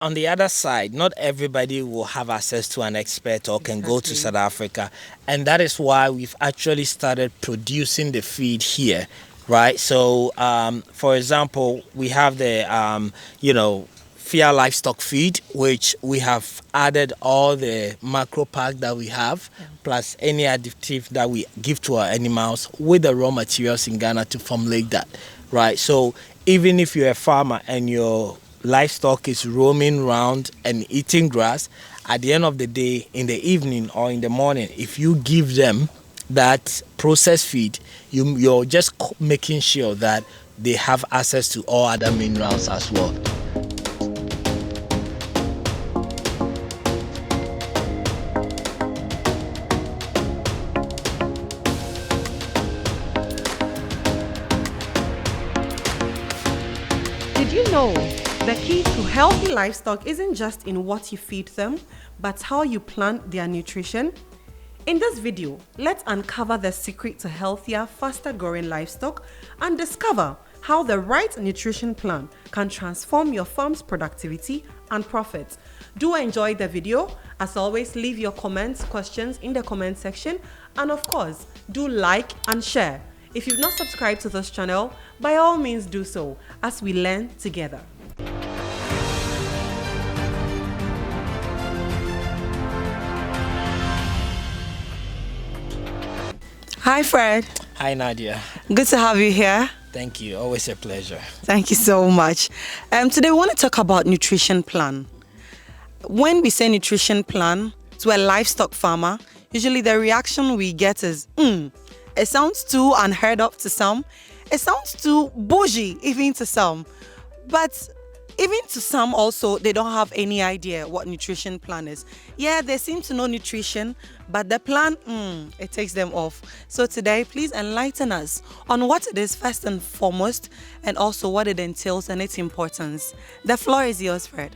On the other side, not everybody will have access to an expert or can go to South Africa. And that is why we've actually started producing the feed here, right? So, for example, we have the, Fair Livestock feed, which we have added all the macro pack that we have, plus any additive that we give to our animals with the raw materials in Ghana to formulate that, right? So even if you're a farmer and your livestock is roaming around and eating grass, at the end of the day, in the evening or in the morning, if you give them that processed feed, you're just making sure that they have access to all other minerals as well. Did you know the key to healthy livestock isn't just in what you feed them, but how you plan their nutrition? In this video, let's uncover the secret to healthier, faster growing livestock and discover how the right nutrition plan can transform your farm's productivity and profits. Do enjoy the video. As always, leave your comments, questions in the comment section, and of course, do like and share. If you've not subscribed to this channel, by all means do so as we learn together. Hi Fred. Hi Nadia. Good to have you here. Thank you. Always a pleasure. Thank you so much. Today we want to talk about nutrition plan. When we say nutrition plan to a livestock farmer, usually the reaction we get is, it sounds too unheard of to some. It sounds too bougie even to some. But even to some also, they don't have any idea what nutrition plan is. Yeah, they seem to know nutrition, but the plan, it takes them off. So today, please enlighten us on what it is first and foremost, and also what it entails and its importance. The floor is yours, Fred.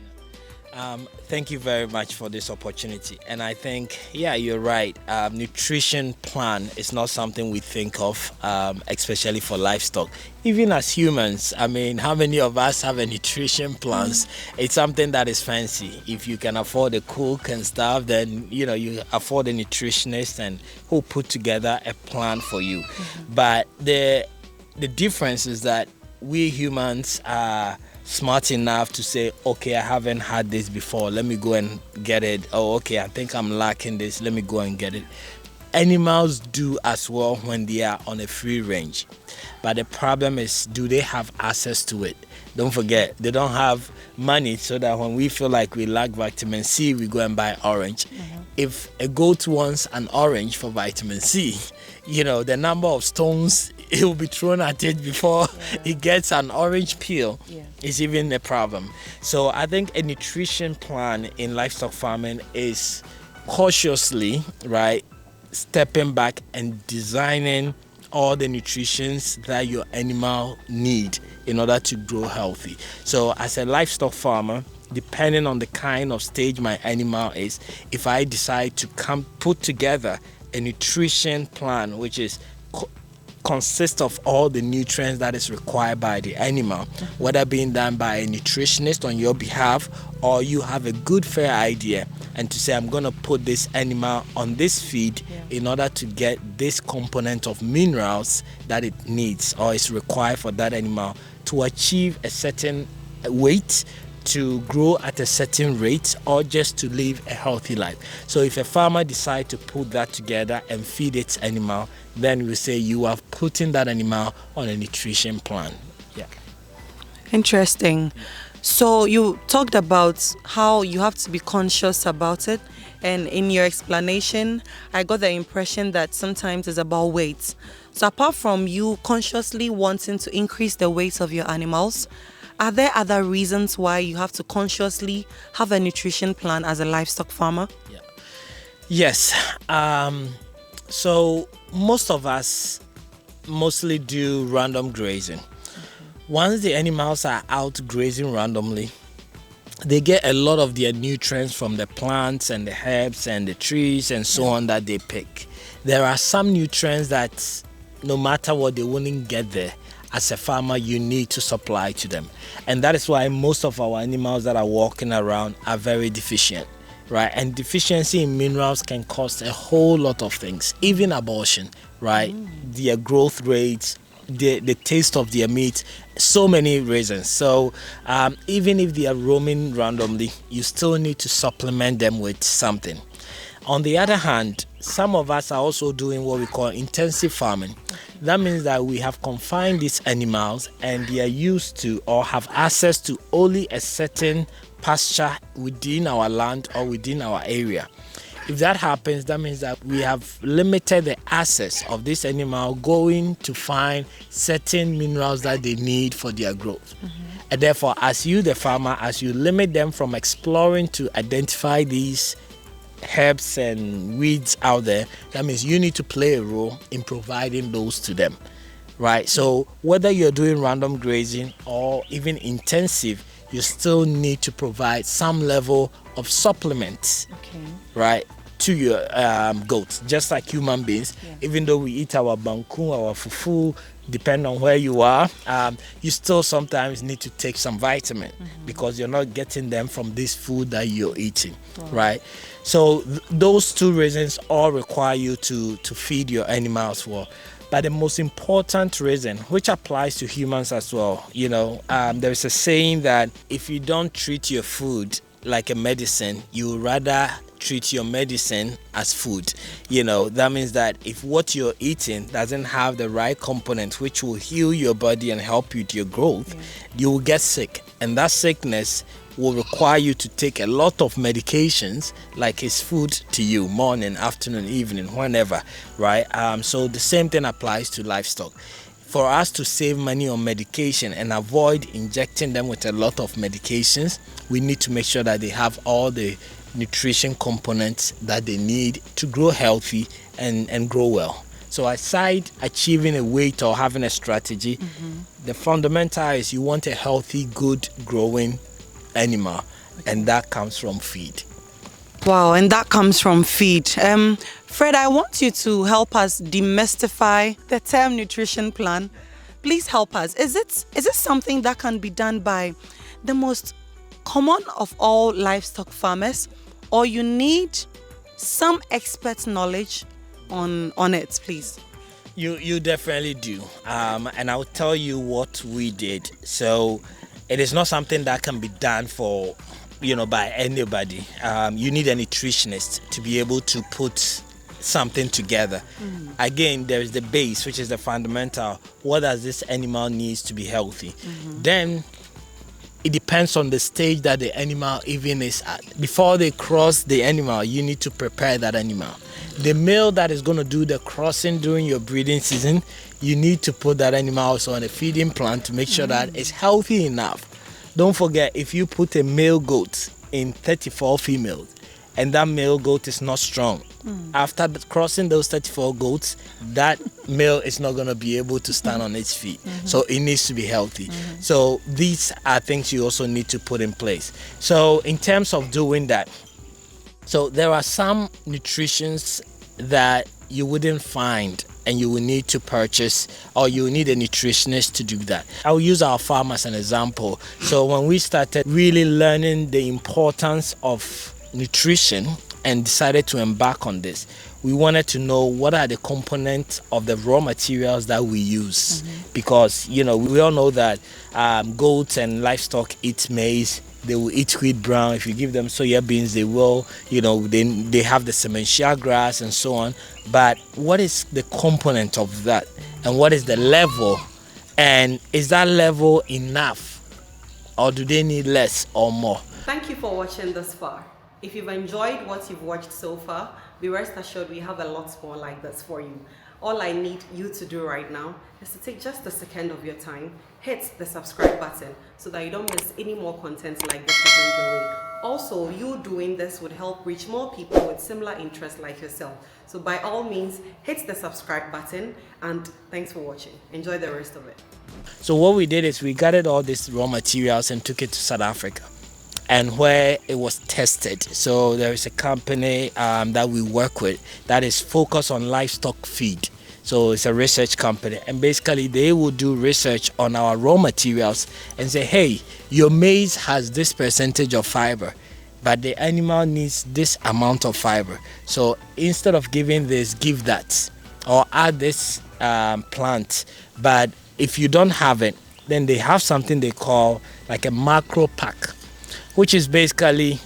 Thank you very much for this opportunity. And I think, you're right. Nutrition plan is not something we think of, especially for livestock. Even as humans, I mean, how many of us have a nutrition plans? It's something that is fancy. If you can afford a cook and stuff, then, you afford a nutritionist and who put together a plan for you. But the difference is that we humans are smart enough to say, okay, I haven't had this before, let me go and get it. Oh, okay, I think I'm lacking this, let me go and get it. Animals do as well when they are on a free range. But the problem is, do they have access to it? Don't forget, they don't have money, so that when we feel like we lack vitamin C, we go and buy orange. If a goat wants an orange for vitamin C, the number of stones it will be thrown at it before it gets an orange peel is even a problem. So I think a nutrition plan in livestock farming is cautiously, right, stepping back and designing all the nutritions that your animal need in order to grow healthy. So as a livestock farmer, depending on the kind of stage my animal is, if I decide to put together a nutrition plan which is consists of all the nutrients that is required by the animal, whether being done by a nutritionist on your behalf, or you have a good fair idea and to say, I'm going to put this animal on this feed in order to get this component of minerals that it needs or is required for that animal to achieve a certain weight, to grow at a certain rate, or just to live a healthy life. So if a farmer decides to put that together and feed its animal, then we say you are putting that animal on a nutrition plan. Interesting. So you talked about how you have to be conscious about it, and in your explanation I got the impression that sometimes it's about weight. So apart from you consciously wanting to increase the weight of your animals, are there other reasons why you have to consciously have a nutrition plan as a livestock farmer? Yes. So most of us mostly do random grazing. Once the animals are out grazing randomly, they get a lot of their nutrients from the plants and the herbs and the trees and so on that they pick. There are some nutrients that no matter what, they wouldn't get there as a farmer you need to supply to them. And that is why most of our animals that are walking around are very deficient, right? And deficiency in minerals can cause a whole lot of things, even abortion, right? Their growth rates, the taste of their meat, so many reasons. So even if they are roaming randomly, you still need to supplement them with something. On the other hand, some of us are also doing what we call intensive farming. That means that we have confined these animals and they are used to or have access to only a certain pasture within our land or within our area. If that happens, that means that we have limited the access of this animal going to find certain minerals that they need for their growth. And therefore, as you, the farmer, as you limit them from exploring to identify these herbs and weeds out there, that means you need to play a role in providing those to them, right? So whether you're doing random grazing or even intensive, you still need to provide some level of supplements, right, to your goats, just like human beings. Even though we eat our banku, our fufu, depending on where you are, you still sometimes need to take some vitamin because you're not getting them from this food that you're eating, right? So those two reasons all require you to feed your animals well. But the most important reason, which applies to humans as well, there's a saying that if you don't treat your food like a medicine, you would rather treat your medicine as food. That means that if what you're eating doesn't have the right component which will heal your body and help you with your growth, you will get sick. And that sickness will require you to take a lot of medications like it's food to you, morning, afternoon, evening, whenever, right? So the same thing applies to livestock. For us to save money on medication and avoid injecting them with a lot of medications, we need to make sure that they have all the nutrition components that they need to grow healthy and grow well. So aside achieving a weight or having a strategy, the fundamental is you want a healthy, good growing animal, and that comes from feed. Wow, and that comes from feed. Fred, I want you to help us demystify the term nutrition plan. Please help us. Is it something that can be done by the most common of all livestock farmers, or you need some expert knowledge on it, please? You definitely do. And I'll tell you what we did. So it is not something that can be done for by anybody. You need a nutritionist to be able to put something together. Again, there is the base, which is the fundamental. What does this animal needs to be healthy? Then it depends on the stage that the animal even is at. Before they cross the animal, you need to prepare that animal. The male that is going to do the crossing during your breeding season, you need to put that animal also on a feeding plan to make sure that it's healthy enough. Don't forget, if you put a male goat in 34 females and that male goat is not strong, after crossing those 34 goats, that male is not going to be able to stand on its feet. So it needs to be healthy. So these are things you also need to put in place. So in terms of doing that, so there are some nutritions that you wouldn't find and you will need to purchase, or you need a nutritionist to do that. I'll use our farm as an example. So when we started really learning the importance of nutrition and decided to embark on this, we wanted to know what are the components of the raw materials that we use. Because we all know that goats and livestock eat maize, they will eat wheat brown. If you give them soya beans, they will, they have the Semanhyia grass and so on. But what is the component of that? And what is the level? And is that level enough? Or do they need less or more? Thank you for watching this far. If you've enjoyed what you've watched so far, be rest assured we have a lot more like this for you. All I need you to do right now is to take just a second of your time, hit the subscribe button so that you don't miss any more content like this we bring your way. Also, you doing this would help reach more people with similar interests like yourself. So by all means, hit the subscribe button, and thanks for watching. Enjoy the rest of it. So what we did is we gathered all these raw materials and took it to South Africa, and where it was tested. So there is a company that we work with that is focused on livestock feed. So it's a research company, and basically they will do research on our raw materials and say, hey, your maize has this percentage of fiber, but the animal needs this amount of fiber. So instead of giving this, give that, or add this plant. But if you don't have it, then they have something they call like a macro pack, which is basically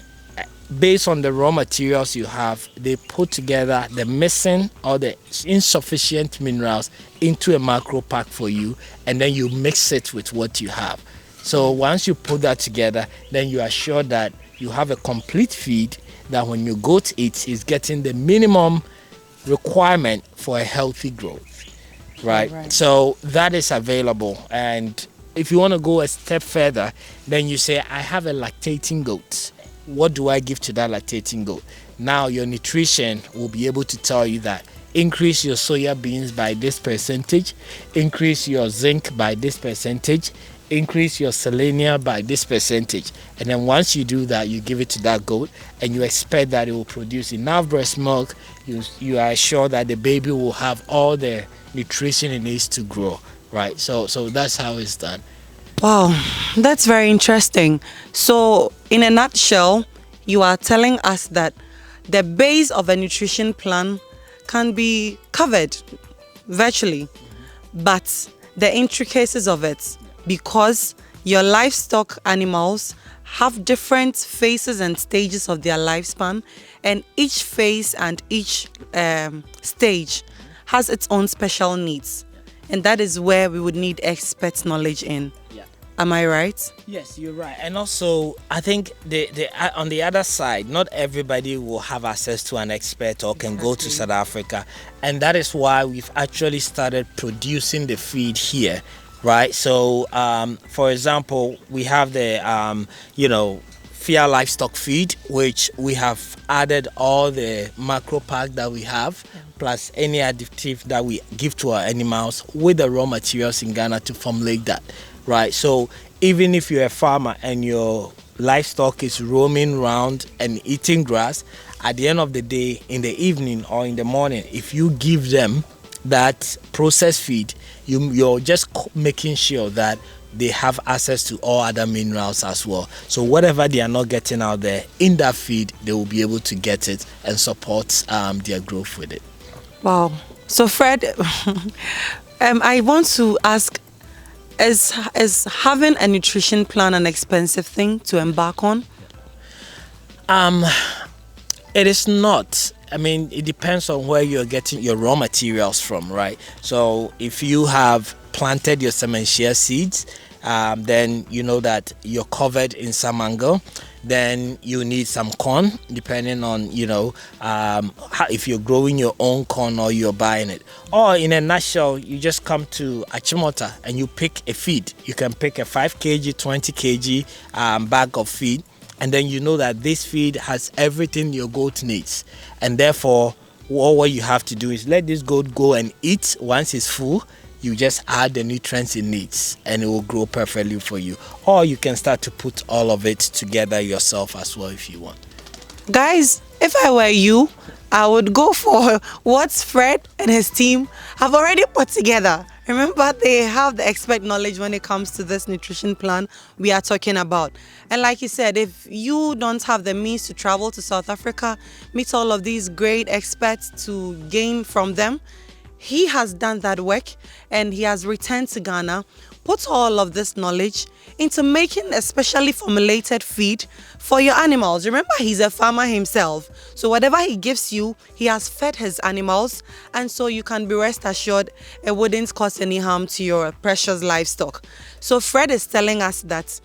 based on the raw materials you have. They put together the missing or the insufficient minerals into a macro pack for you, and then you mix it with what you have. So once you put that together, then you are sure that you have a complete feed that when your goat eats is getting the minimum requirement for a healthy growth. Right. So that is available. And if you want to go a step further, then you say, I have a lactating goat. What do I give to that lactating goat? Now your nutrition will be able to tell you that increase your soya beans by this percentage, increase your zinc by this percentage, increase your selenium by this percentage. And then once you do that, you give it to that goat, and you expect that it will produce enough breast milk. You are sure that the baby will have all the nutrition it needs to grow, right? So that's how it's done. Wow, that's very interesting. So, in a nutshell, you are telling us that the base of a nutrition plan can be covered virtually, but the intricacies of it, because your livestock animals have different phases and stages of their lifespan, and each phase and each stage has its own special needs, and that is where we would need expert knowledge in. Yeah. Am I right? Yes, you're right. And also, I think the on the other side, not everybody will have access to an expert or can go to South Africa, and that is why we've actually started producing the feed here, right? So, for example, we have the Fair Livestock feed, which we have added all the macro pack that we have, plus any additive that we give to our animals with the raw materials in Ghana to formulate that, right? So even if you're a farmer and your livestock is roaming around and eating grass, at the end of the day, in the evening or in the morning, if you give them that processed feed, you're just making sure that they have access to all other minerals as well. So whatever they are not getting out there in that feed, they will be able to get it and support their growth with it. Wow. So Fred, I want to ask, is having a nutrition plan an expensive thing to embark on? It is not. I mean, it depends on where you're getting your raw materials from, right? So if you have planted your Semanhyia seeds, then you know that you're covered in some angle. Then you need some corn, depending on if you're growing your own corn or you're buying it. Or in a nutshell, you just come to Achimota and you pick a feed. You can pick a 5 kg, 20 kg bag of feed, and then you know that this feed has everything your goat needs, and therefore all what you have to do is let this goat go and eat. Once it's full, you just add the nutrients it needs and it will grow perfectly for you. Or you can start to put all of it together yourself as well if you want. Guys, if I were you, I would go for what Fred and his team have already put together. Remember, they have the expert knowledge when it comes to this nutrition plan we are talking about. And like you said, if you don't have the means to travel to South Africa, meet all of these great experts to gain from them, he has done that work and he has returned to Ghana, put all of this knowledge into making a specially formulated feed for your animals. Remember, he's a farmer himself. So whatever he gives you, he has fed his animals. And so you can be rest assured it wouldn't cause any harm to your precious livestock. So Fred is telling us that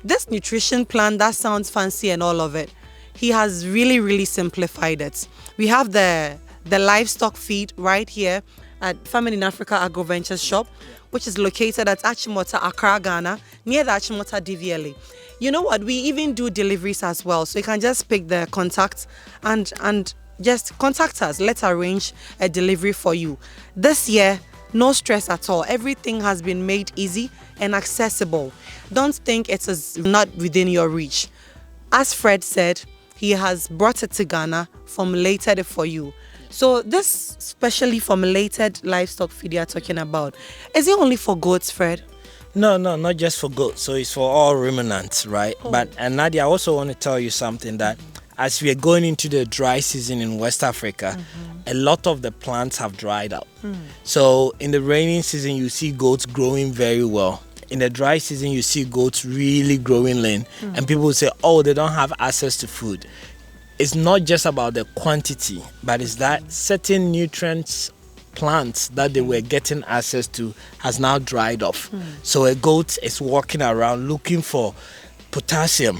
this nutrition plan, that sounds fancy and all of it, he has really, really simplified it. We have the livestock feed right here at Family in Africa Agro Ventures shop, which is located at Achimota, Accra, Ghana, near the Achimota DVLA. You know what? We even do deliveries as well. So you can just pick the contact and just contact us. Let's arrange a delivery for you. This year, no stress at all. Everything has been made easy and accessible. Don't think it is not within your reach. As Fred said, he has brought it to Ghana, formulated it for you. So this specially formulated livestock feed you are talking about, is it only for goats, Fred? No, not just for goats. So it's for all ruminants, right? But and Nadia, I also want to tell you something that as we are going into the dry season in West Africa, a lot of the plants have dried up. So in the rainy season, you see goats growing very well. In the dry season, you see goats really growing lean, and people will say, "Oh, they don't have access to food." It's not just about the quantity, but it's that certain nutrients plants that they were getting access to has now dried off. So a goat is walking around looking for potassium,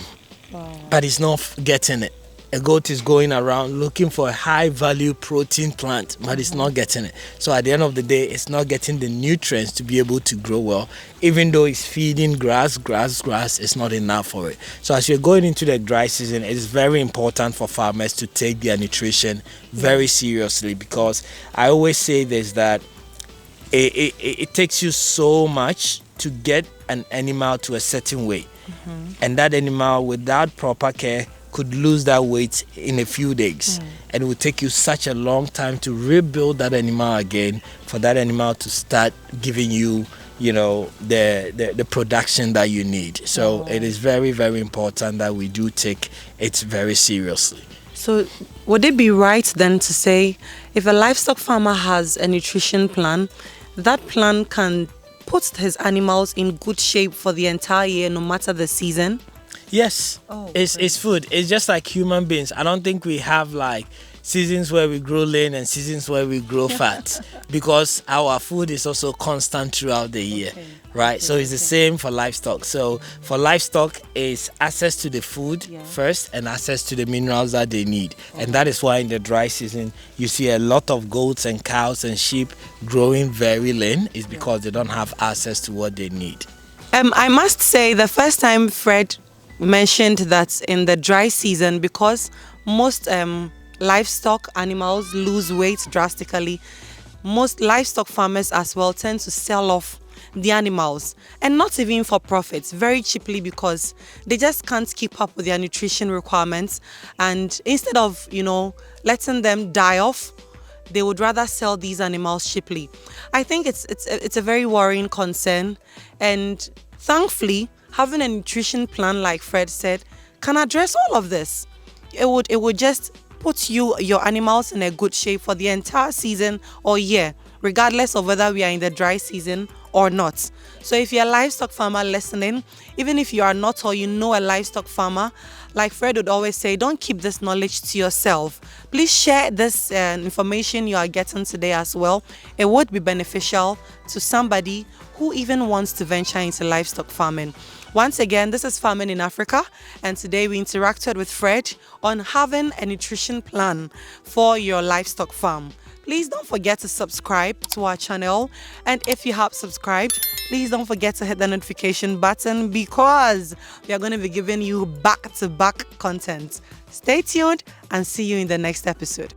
but it's not getting it. A goat is going around looking for a high value protein plant, but it's not getting it. So at the end of the day, it's not getting the nutrients to be able to grow well. Even though it's feeding grass, it's not enough for it. So as you're going into the dry season, it's very important for farmers to take their nutrition very seriously, because I always say this, that it takes you so much to get an animal to a certain weight. And that animal, without proper care, could lose that weight in a few days, and it would take you such a long time to rebuild that animal again, for that animal to start giving you, the production that you need. So it is very, very important that we do take it very seriously. So would it be right then to say, if a livestock farmer has a nutrition plan, that plan can put his animals in good shape for the entire year, no matter the season? Yes, it's food. It's just like human beings. I don't think we have like seasons where we grow lean and seasons where we grow fat, because our food is also constant throughout the year, right? So it's the same for livestock. So for livestock, it's access to the food first and access to the minerals that they need. And that is why in the dry season, you see a lot of goats and cows and sheep growing very lean, is because they don't have access to what they need. I must say, the first time Fred mentioned that in the dry season, because most livestock animals lose weight drastically, most livestock farmers as well tend to sell off the animals, and not even for profits, very cheaply, because they just can't keep up with their nutrition requirements. And instead of letting them die off, they would rather sell these animals cheaply. I think it's a very worrying concern, and thankfully, having a nutrition plan, like Fred said, can address all of this. It would just put your animals in a good shape for the entire season or year, regardless of whether we are in the dry season or not. So if you're a livestock farmer listening, even if you are not, or a livestock farmer, like Fred would always say, don't keep this knowledge to yourself. Please share this information you are getting today as well. It would be beneficial to somebody who even wants to venture into livestock farming. Once again, this is Farming in Africa, and today we interacted with Fred on having a nutrition plan for your livestock farm. Please don't forget to subscribe to our channel, and if you have subscribed, please don't forget to hit the notification button, because we are going to be giving you back-to-back content. Stay tuned and see you in the next episode.